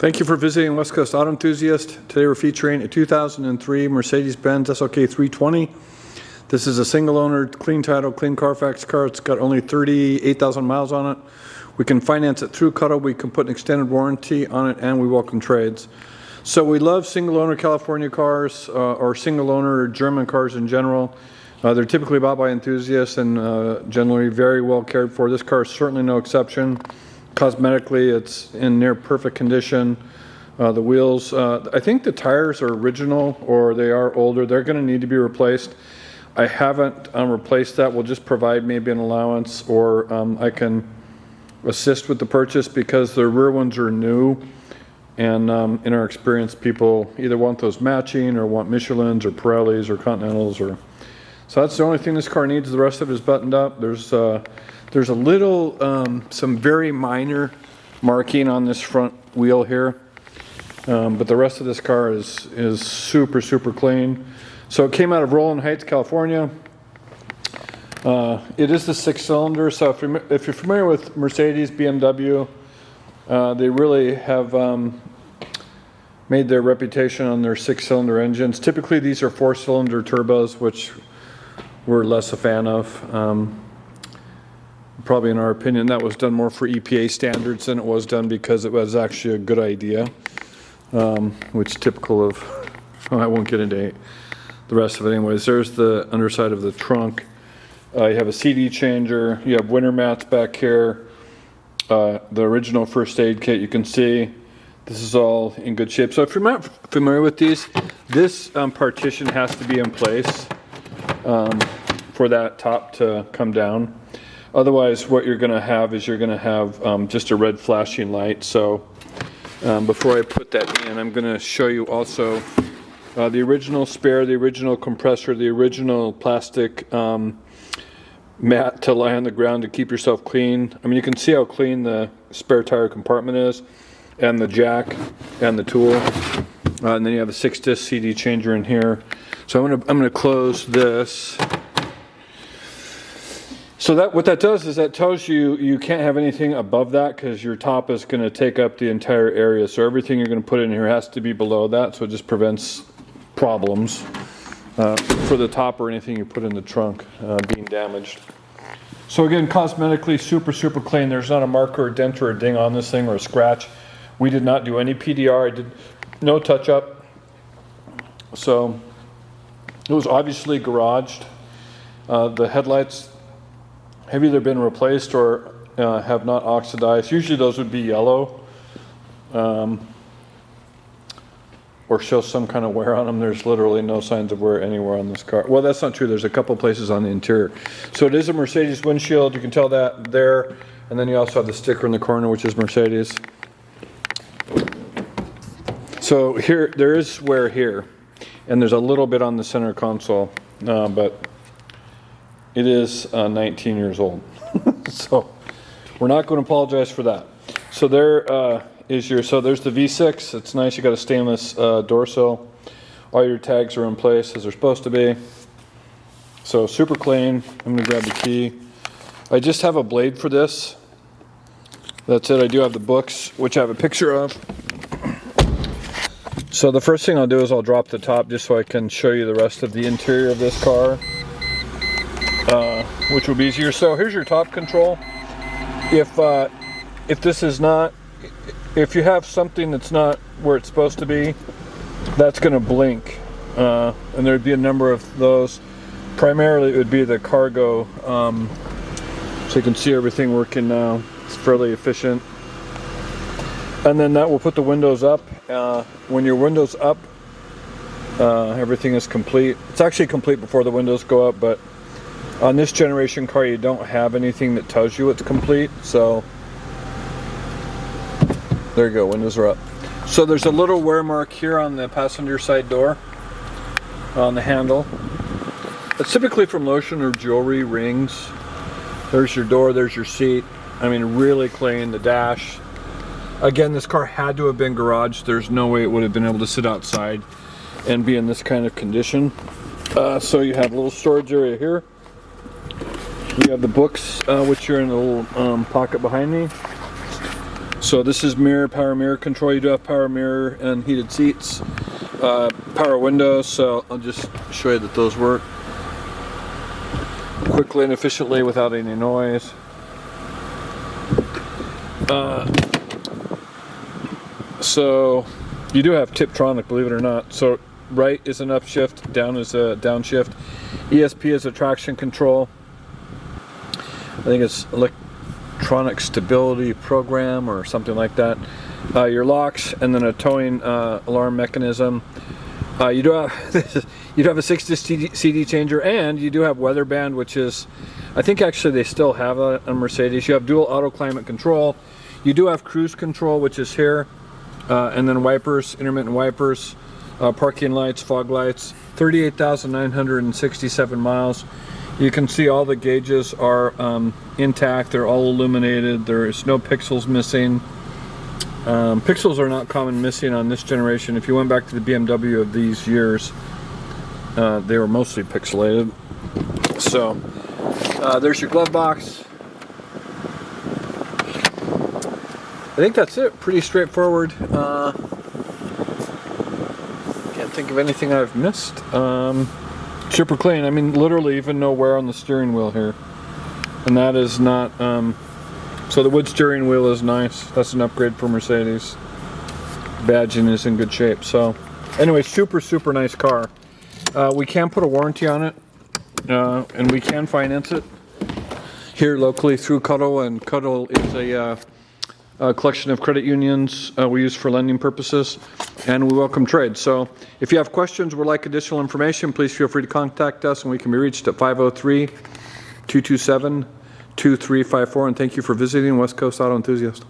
Thank you for visiting West Coast Auto Enthusiast. Today we're featuring a 2003 Mercedes Benz SLK320. This is a single owner, clean title, clean Carfax car. It's got only 38,000 miles on it. We can finance it through Cuddle. We can put an extended warranty on it, and we welcome trades. So we love single owner California cars or single owner German cars in general. They're typically bought by enthusiasts and generally very well cared for. This car is certainly no exception. Cosmetically, it's in near perfect condition. The wheels, I think the tires are original or they are older. They're going to need to be replaced. I haven't replaced that. We'll just provide maybe an allowance, or I can assist with the purchase because the rear ones are new. And in our experience, people either want those matching or want Michelins or Pirellis or Continentals. So that's the only thing this car needs. The rest of it is buttoned up. There's a little, some very minor marking on this front wheel here, but the rest of this car is super, super clean. So it came out of Rowland Heights, California. It is the 6-cylinder, so if you're familiar with Mercedes, BMW, they really have made their reputation on their 6-cylinder engines. Typically these are 4-cylinder turbos, which we're less a fan of. Probably in our opinion, that was done more for EPA standards than it was done because it was actually a good idea, which typical of, I won't get into the rest of it anyways. There's the underside of the trunk. You have a CD changer, you have winter mats back here, the original first aid kit. You can see this is all in good shape. So if you're not familiar with these, this partition has to be in place for that top to come down. Otherwise, what you're going to have is you're going to have just a red flashing light. So before I put that in, I'm going to show you also the original spare, the original compressor, the original plastic mat to lie on the ground to keep yourself clean. I mean, you can see how clean the spare tire compartment is, and the jack and the tool. And then you have a 6-disc CD changer in here. So I'm going to close this. So what that does is that tells you you can't have anything above that because your top is going to take up the entire area. So everything you're going to put in here has to be below that, so it just prevents problems for the top or anything you put in the trunk being damaged. So again, cosmetically super, super clean. There's not a mark or a dent or a ding on this thing or a scratch. We did not do any PDR. I did no touch up. So it was obviously garaged. The headlights have either been replaced or have not oxidized. Usually those would be yellow or show some kind of wear on them. There's literally no signs of wear anywhere on this car. Well, that's not true. There's a couple places on the interior. So it is a Mercedes windshield. You can tell that there. And then you also have the sticker in the corner, which is Mercedes. So here, there is wear here. And there's a little bit on the center console. But it is 19 years old. So we're not going to apologize for that. So there is so there's the V6. It's nice. You got a stainless door sill. All your tags are in place as they're supposed to be. So super clean. I'm going to grab the key. I just have a blade for this. That's it. I do have the books, which I have a picture of. So the first thing I'll do is I'll drop the top just so I can show you the rest of the interior of this car. Which will be easier. So here's your top control. If this is not, if you have something that's not where it's supposed to be, that's going to blink, and there'd be a number of those. Primarily, it would be the cargo. So you can see everything working now. It's fairly efficient. And then that will put the windows up. When your windows up, everything is complete. It's actually complete before the windows go up, but on this generation car, you don't have anything that tells you it's complete. So there you go, windows are up. So there's a little wear mark here on the passenger side door, on the handle. It's typically from lotion or jewelry, rings. There's your door, there's your seat. I mean, really clean. The dash. Again, this car had to have been garaged. There's no way it would have been able to sit outside and be in this kind of condition. So you have a little storage area here. You have the books, which are in a little pocket behind me. So this is power mirror control. You do have power mirror and heated seats, power windows. So I'll just show you that those work quickly and efficiently without any noise. So you do have Tiptronic, believe it or not. So right is an upshift, down is a downshift. ESP is a traction control. I think it's electronic stability program or something like that. Your locks, and then a towing alarm mechanism. You do have a 6-disc CD changer, and you do have weather band, which is, I think actually they still have a Mercedes. You have dual auto climate control. You do have cruise control, which is here, and then wipers, intermittent wipers, parking lights, fog lights. 38,967 miles. You can see all the gauges are intact. They're all illuminated. There's no pixels missing. Pixels are not common missing on this generation. If you went back to the BMW of these years, they were mostly pixelated. So there's your glove box. I think that's it. Pretty straightforward. Can't think of anything I've missed. Super clean. I mean, literally even no wear on the steering wheel here. And that is not, so the wood steering wheel is nice. That's an upgrade for Mercedes. Badging is in good shape. So anyway, super nice car. We can put a warranty on it, and we can finance it here locally through Cuddle, and Cuddle is a collection of credit unions we use for lending purposes, and we welcome trade. So if you have questions or would like additional information, please feel free to contact us, and we can be reached at 503-227-2354. And thank you for visiting West Coast Auto Enthusiast.